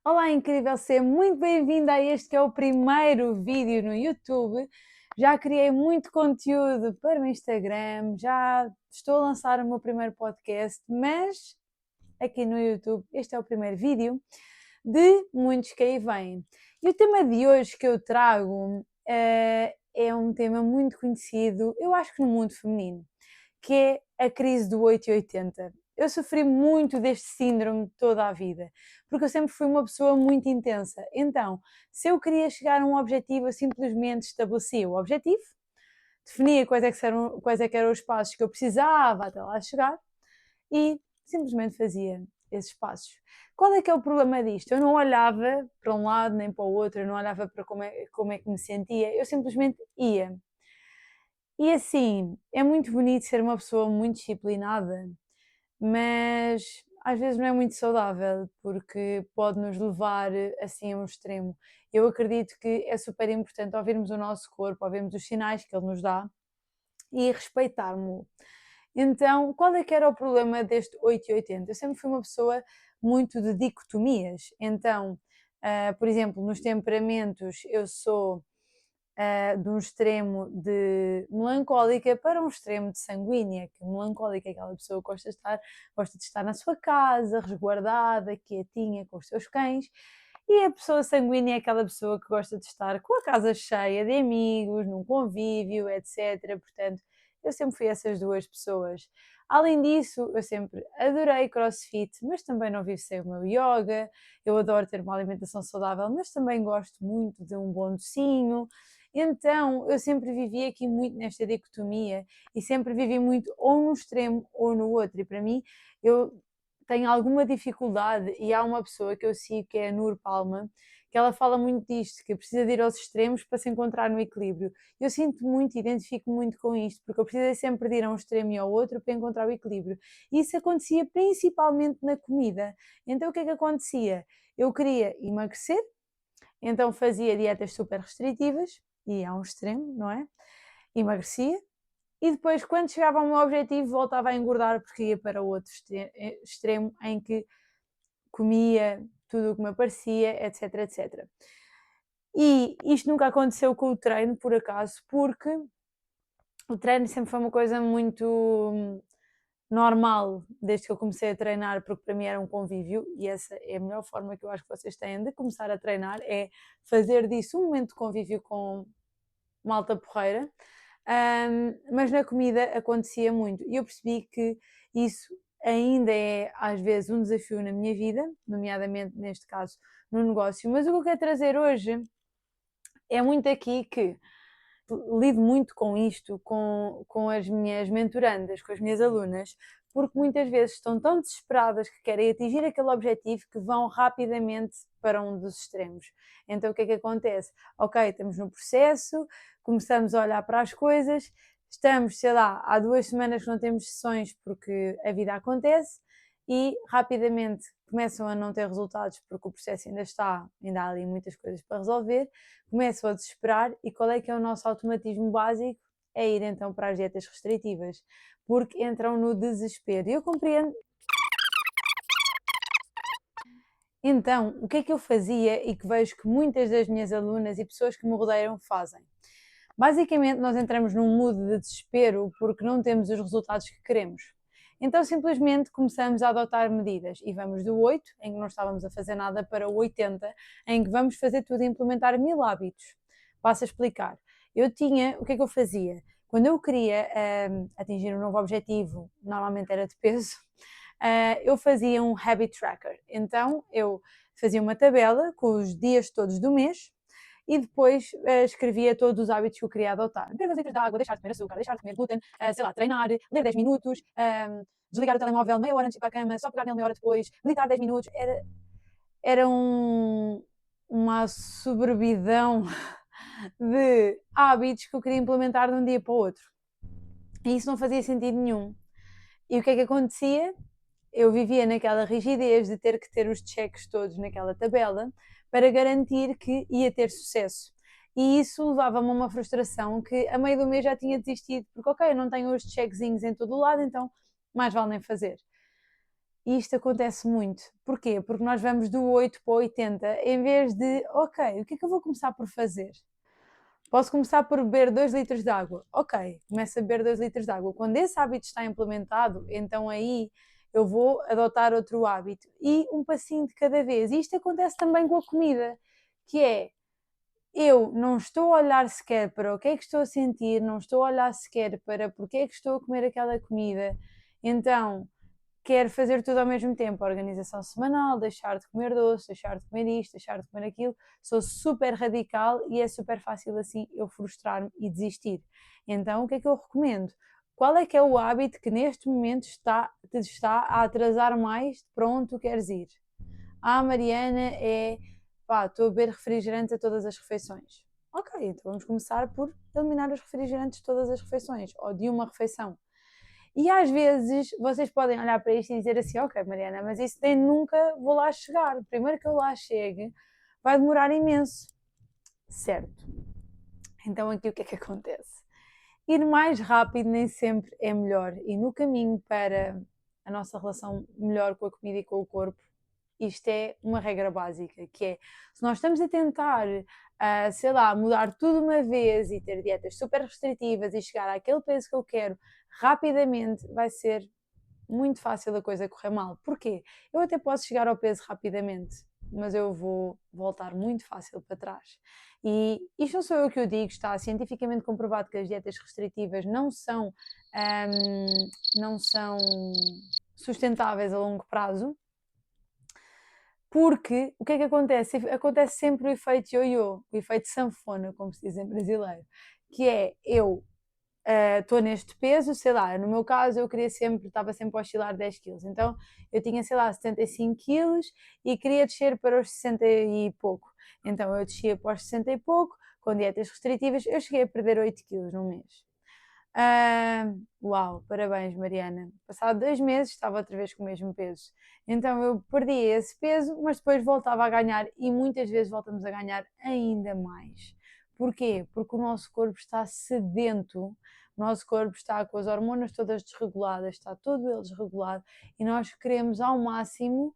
Olá, incrível, seja muito bem-vinda a este que é o primeiro vídeo no YouTube. Já criei muito conteúdo para o Instagram, já estou a lançar o meu primeiro podcast, mas aqui no YouTube este é o primeiro vídeo de muitos que aí vêm. E o tema de hoje que eu trago é um tema muito conhecido, eu acho que no mundo feminino, que é a crise do 880. Eu sofri muito deste síndrome toda a vida, porque eu sempre fui uma pessoa muito intensa. Então, se eu queria chegar a um objetivo, eu simplesmente estabelecia o objetivo, definia quais é que eram os passos que eu precisava até lá chegar e simplesmente fazia esses passos. Qual é que é o problema disto? Eu não olhava para um lado nem para o outro, eu não olhava para como é que me sentia, eu simplesmente ia. E assim, é muito bonito ser uma pessoa muito disciplinada, mas às vezes não é muito saudável, porque pode nos levar assim a um extremo. Eu acredito que é super importante ouvirmos o nosso corpo, ouvirmos os sinais que ele nos dá e respeitarmos-lo. Então, qual é que era o problema deste 880? Eu sempre fui uma pessoa muito de dicotomias. Então, por exemplo, nos temperamentos, eu sou de um extremo de melancólica para um extremo de sanguínea, que melancólica é aquela pessoa que gosta de estar na sua casa, resguardada, quietinha, com os seus cães, e a pessoa sanguínea é aquela pessoa que gosta de estar com a casa cheia de amigos, num convívio, etc. Portanto, eu sempre fui essas duas pessoas. Além disso, eu sempre adorei CrossFit, mas também não vivo sem o meu yoga. Eu adoro ter uma alimentação saudável, mas também gosto muito de um bom docinho. Então, eu sempre vivi aqui muito nesta dicotomia e sempre vivi muito ou num extremo ou no outro. E para mim, eu tenho alguma dificuldade e há uma pessoa que eu sigo que é a Nur Palma, que ela fala muito disto, que precisa de ir aos extremos para se encontrar no equilíbrio. Eu sinto muito, identifico muito com isto, porque eu precisei sempre de ir a um extremo e ao outro para encontrar o equilíbrio. E isso acontecia principalmente na comida. Então o que é que acontecia? Eu queria emagrecer, então fazia dietas super restritivas, e a um extremo, não é? Emagrecia, e depois, quando chegava ao meu objetivo, voltava a engordar porque ia para o outro extremo em que comia tudo o que me aparecia, etc, etc. E isto nunca aconteceu com o treino, por acaso, porque o treino sempre foi uma coisa muito normal desde que eu comecei a treinar, porque para mim era um convívio e essa é a melhor forma que eu acho que vocês têm de começar a treinar, é fazer disso um momento de convívio com malta porreira. Mas na comida acontecia muito e eu percebi que isso ainda é às vezes um desafio na minha vida, nomeadamente neste caso no negócio, mas o que eu quero trazer hoje é muito aqui que lido muito com isto, com as minhas mentorandas, com as minhas alunas, porque muitas vezes estão tão desesperadas que querem atingir aquele objetivo que vão rapidamente para um dos extremos. Então o que é que acontece? Ok, estamos no processo, começamos a olhar para as coisas, estamos, sei lá, há 2 semanas que não temos sessões porque a vida acontece e rapidamente começam a não ter resultados porque o processo ainda há ali muitas coisas para resolver, começam a desesperar e qual é que é o nosso automatismo básico? É ir então para as dietas restritivas, porque entram no desespero. E eu compreendo. Então, o que é que eu fazia e que vejo que muitas das minhas alunas e pessoas que me rodeiam fazem? Basicamente, nós entramos num mood de desespero porque não temos os resultados que queremos. Então, simplesmente começamos a adotar medidas e vamos do 8, em que não estávamos a fazer nada, para o 80, em que vamos fazer tudo e implementar 1000 hábitos. Passo a explicar. O que é que eu fazia? Quando eu queria atingir um novo objetivo, normalmente era de peso, eu fazia um habit tracker. Então, eu fazia uma tabela com os dias todos do mês e depois escrevia todos os hábitos que eu queria adotar. Beber 2 litros de água, deixar de comer açúcar, deixar de comer glúten, sei lá, treinar, ler 10 minutos, desligar o telemóvel meia hora antes de ir para a cama, só pegar nele meia hora depois, meditar 10 minutos. Era uma sobrevidão de hábitos que eu queria implementar de um dia para o outro. E isso não fazia sentido nenhum. E o que é que acontecia? Eu vivia naquela rigidez de ter que ter os checks todos naquela tabela para garantir que ia ter sucesso. E isso levava-me a uma frustração que a meio do mês já tinha desistido, porque ok, eu não tenho os checkzinhos em todo o lado, então mais vale nem fazer. E isto acontece muito. Porquê? Porque nós vamos do 8 para o 80, em vez de, ok, o que é que eu vou começar por fazer? Posso começar por beber 2 litros de água. Ok, começo a beber 2 litros de água. Quando esse hábito está implementado, então aí eu vou adotar outro hábito. E um passinho de cada vez. E isto acontece também com a comida, que é, eu não estou a olhar sequer para o que é que estou a sentir, não estou a olhar sequer para porque é que estou a comer aquela comida. Então, quero fazer tudo ao mesmo tempo, a organização semanal, deixar de comer doce, deixar de comer isto, deixar de comer aquilo. Sou super radical e é super fácil assim eu frustrar-me e desistir. Então, o que é que eu recomendo? Qual é que é o hábito que neste momento te está a atrasar mais para onde tu queres ir? Mariana, estou a beber refrigerante a todas as refeições. Ok, então vamos começar por eliminar os refrigerantes de todas as refeições, ou de uma refeição. E às vezes vocês podem olhar para isto e dizer assim, ok Mariana, mas isso nem nunca vou lá chegar. Primeiro que eu lá chegue, vai demorar imenso. Certo. Então aqui o que é que acontece? Ir mais rápido nem sempre é melhor. E no caminho para a nossa relação melhor com a comida e com o corpo, isto é uma regra básica, que é, se nós estamos a tentar, sei lá, mudar tudo uma vez e ter dietas super restritivas e chegar àquele peso que eu quero rapidamente, vai ser muito fácil a coisa correr mal. Porquê? Eu até posso chegar ao peso rapidamente, mas eu vou voltar muito fácil para trás. E isto não sou eu que o digo, está cientificamente comprovado que as dietas restritivas não são sustentáveis a longo prazo, porque o que é que acontece? Acontece sempre o efeito ioiô, o efeito sanfona, como se diz em brasileiro, que é eu estou neste peso, sei lá, no meu caso eu estava sempre a oscilar 10 quilos, então eu tinha, sei lá, 75 quilos e queria descer para os 60 e pouco, então eu descia para os 60 e pouco, com dietas restritivas, eu cheguei a perder 8 quilos num mês. Uau, parabéns Mariana, passado 2 meses estava outra vez com o mesmo peso, então eu perdi esse peso, mas depois voltava a ganhar e muitas vezes voltamos a ganhar ainda mais. Porquê? Porque o nosso corpo está sedento, o nosso corpo está com as hormonas todas desreguladas, está todo ele desregulado e nós queremos ao máximo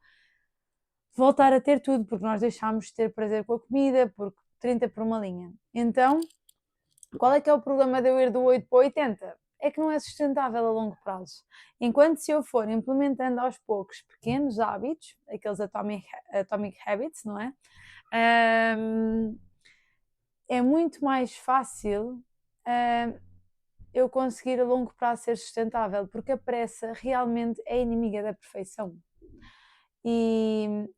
voltar a ter tudo, porque nós deixámos de ter prazer com a comida, porque 30 por uma linha. Então, qual é que é o problema de eu ir do 8 para o 80? É que não é sustentável a longo prazo. Enquanto se eu for implementando aos poucos pequenos hábitos, aqueles atomic habits, não é? É muito mais fácil eu conseguir a longo prazo ser sustentável, porque a pressa realmente é inimiga da perfeição. E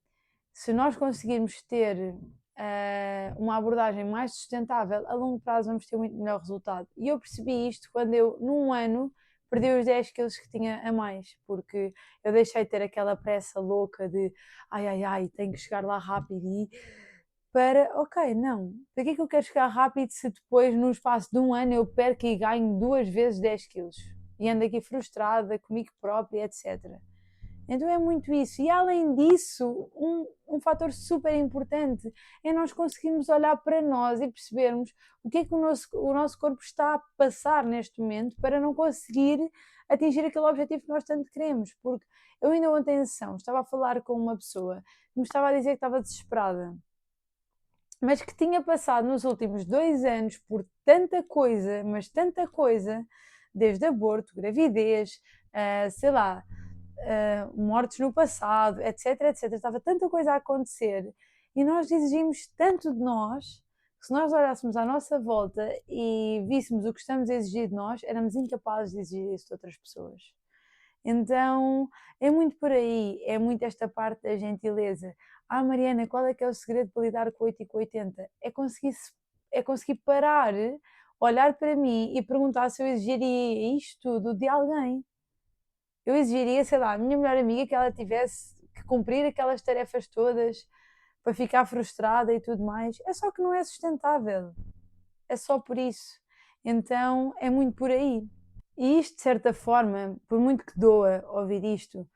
se nós conseguirmos ter uma abordagem mais sustentável, a longo prazo vamos ter muito melhor resultado. E eu percebi isto quando eu, num ano, perdi os 10 quilos que tinha a mais, porque eu deixei de ter aquela pressa louca de ai, tenho que chegar lá rápido e para, ok, não, para que é que eu quero chegar rápido se depois, no espaço de um ano, eu perco e ganho 2 vezes 10 quilos e ando aqui frustrada comigo própria, etc. Então é muito isso. E além disso, um fator super importante é nós conseguirmos olhar para nós e percebermos o que é que o nosso corpo está a passar neste momento para não conseguir atingir aquele objetivo que nós tanto queremos. Porque eu ainda ontem em sessão estava a falar com uma pessoa que me estava a dizer que estava desesperada, mas que tinha passado nos últimos 2 anos por tanta coisa, mas tanta coisa, desde aborto, gravidez, sei lá, mortes no passado, etc, etc. Estava tanta coisa a acontecer e nós exigimos tanto de nós que se nós olhássemos à nossa volta e víssemos o que estamos a exigir de nós, éramos incapazes de exigir isso de outras pessoas. Então é muito por aí, é muito esta parte da gentileza. Mariana, qual é que é o segredo para lidar com 8 e com 80? É conseguir parar, olhar para mim e perguntar se eu exigiria isto tudo de alguém. Eu exigiria, sei lá, a minha melhor amiga que ela tivesse que cumprir aquelas tarefas todas para ficar frustrada e tudo mais. É só que não é sustentável. É só por isso. Então é muito por aí. E isto, de certa forma, por muito que doa ouvir isto,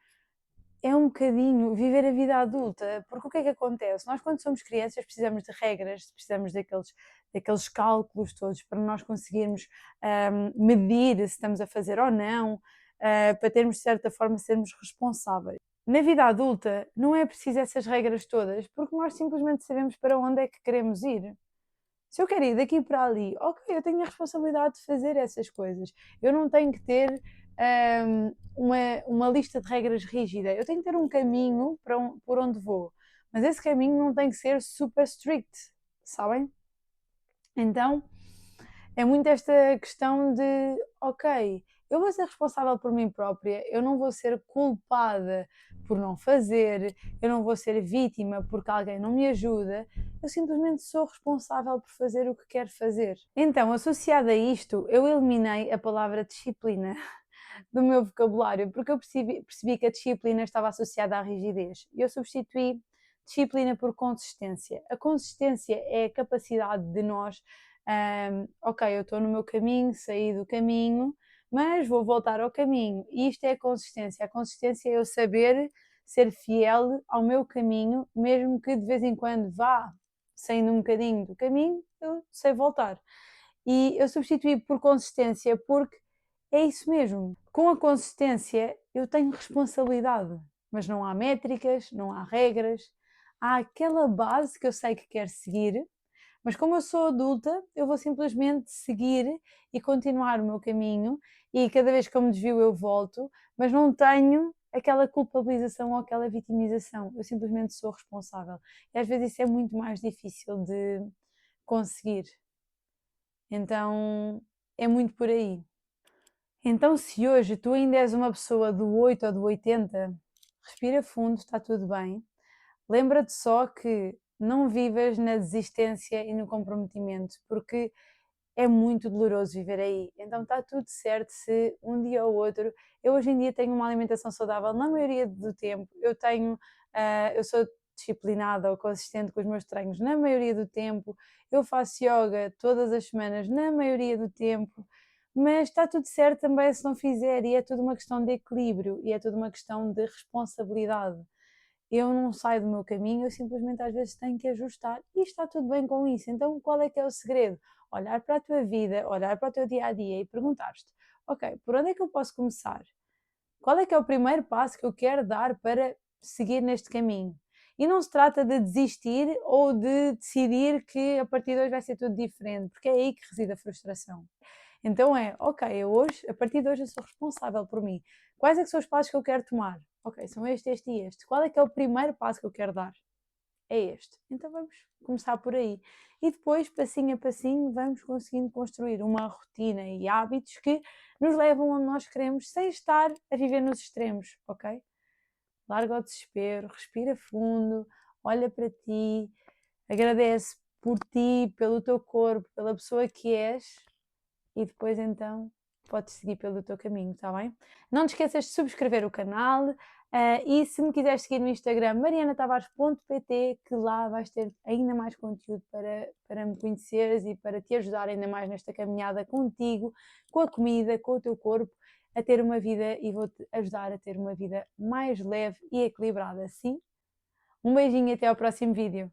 é um bocadinho viver a vida adulta, porque o que é que acontece? Nós, quando somos crianças, precisamos de regras, precisamos daqueles cálculos todos para nós conseguirmos medir se estamos a fazer ou não, para termos, de certa forma, sermos responsáveis. Na vida adulta não é preciso essas regras todas, porque nós simplesmente sabemos para onde é que queremos ir. Se eu quero ir daqui para ali, ok, eu tenho a responsabilidade de fazer essas coisas. Eu não tenho que ter uma lista de regras rígida. Eu tenho que ter um caminho por onde vou. Mas esse caminho não tem que ser super strict, sabem? Então, é muito esta questão de, ok, eu vou ser responsável por mim própria, eu não vou ser culpada por não fazer, eu não vou ser vítima porque alguém não me ajuda, eu simplesmente sou responsável por fazer o que quero fazer. Então, associado a isto, eu eliminei a palavra disciplina do meu vocabulário, porque eu percebi que a disciplina estava associada à rigidez. E eu substituí disciplina por consistência. A consistência é a capacidade de nós, ok, eu estou no meu caminho, saí do caminho, mas vou voltar ao caminho. E isto é a consistência. A consistência é eu saber ser fiel ao meu caminho, mesmo que de vez em quando vá saindo um bocadinho do caminho, eu sei voltar. E eu substituí por consistência porque é isso mesmo. Com a consistência eu tenho responsabilidade, mas não há métricas, não há regras, há aquela base que eu sei que quero seguir, mas como eu sou adulta, eu vou simplesmente seguir e continuar o meu caminho e cada vez que eu me desvio eu volto, mas não tenho aquela culpabilização ou aquela vitimização, eu simplesmente sou responsável. E às vezes isso é muito mais difícil de conseguir. Então é muito por aí. Então, se hoje tu ainda és uma pessoa do 8 ou do 80, respira fundo, está tudo bem. Lembra-te só que não vivas na desistência e no comprometimento, porque é muito doloroso viver aí. Então está tudo certo se um dia ou outro. Eu hoje em dia tenho uma alimentação saudável na maioria do tempo. Eu sou disciplinada ou consistente com os meus treinos na maioria do tempo. Eu faço yoga todas as semanas na maioria do tempo. Mas está tudo certo também se não fizer, e é tudo uma questão de equilíbrio e é tudo uma questão de responsabilidade. Eu não saio do meu caminho, eu simplesmente às vezes tenho que ajustar e está tudo bem com isso. Então, qual é que é o segredo? Olhar para a tua vida, olhar para o teu dia a dia e perguntar-te: ok, por onde é que eu posso começar? Qual é que é o primeiro passo que eu quero dar para seguir neste caminho? E não se trata de desistir ou de decidir que a partir de hoje vai ser tudo diferente, porque é aí que reside a frustração. Então ok, eu hoje, a partir de hoje eu sou responsável por mim. Quais é que são os passos que eu quero tomar? Ok, são este e este. Qual é que é o primeiro passo que eu quero dar? É este. Então vamos começar por aí. E depois, passinho a passinho, vamos conseguindo construir uma rotina e hábitos que nos levam onde nós queremos, sem estar a viver nos extremos, ok? Larga o desespero, respira fundo, olha para ti, agradece por ti, pelo teu corpo, pela pessoa que és e depois então podes seguir pelo teu caminho, está bem? Não te esqueças de subscrever o canal e se me quiseres seguir no Instagram marianatavares.pt, que lá vais ter ainda mais conteúdo para me conheceres e para te ajudar ainda mais nesta caminhada contigo, com a comida, com o teu corpo, a ter uma vida e vou-te ajudar a ter uma vida mais leve e equilibrada, sim? Um beijinho e até ao próximo vídeo.